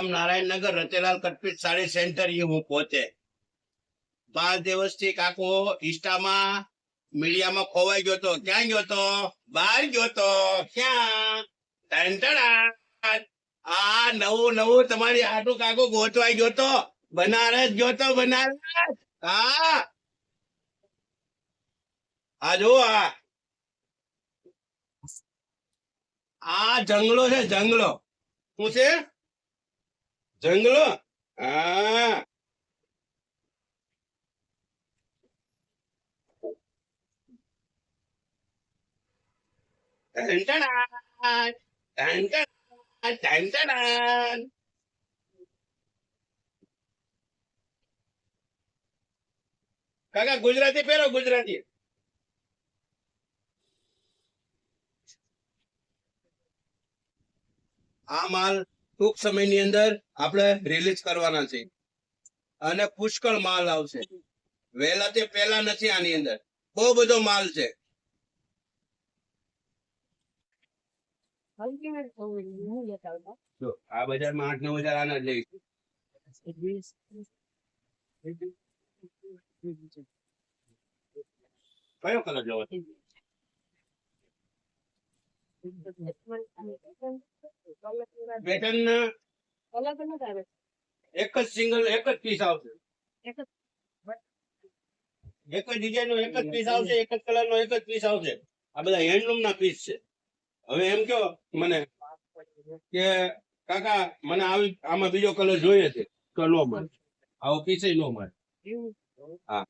Narayannagar રતેલાલ કટપીટ sari centre એ હું પોતે 5 દિવસથી કાકો ઇન્સ્ટામાં મીડિયામાં ખોવાઈ ગયો તો ક્યાં ગયો તો બહાર ગયો તો ક્યાં ટંટણા આ નવું નવું તમારી આટું કાકો ગોતવાઈ ગયો તો બનારસ ગયો તો બનારસ હા આ જો આ જંગલો છે જંગલો શું છે જંગલો હા ટંટણા ટંટણા ટંટણા કાકા ગુજરાતી પહેરો ગુજરાતી આ માલ ટૂંક સમયની અંદર આપણે રિલીઝ કરવાના છે અને પુષ્કળ માલ આવશે વહેલા તે પહેલા નથી આની અંદર બહુ બધો માલ છે જો આ બજારમાં 8-9 હજાર આના જ લઈશું કયો કલર લેવો પેટર્ન એક જ સિંગલ એક જ પીસ આવશે એક જ ડિઝાઇન નો એક જ પીસ આવશે એક જ કલર નો એક જ પીસ આવશે આ બધા હેન્ડલૂમ ના પીસ છે હવે એમ કયો મને કે કાકા મને આવી આમાં બીજો કલર જોઈએ છે તો નો મળે આવો પીસ નો મળે હા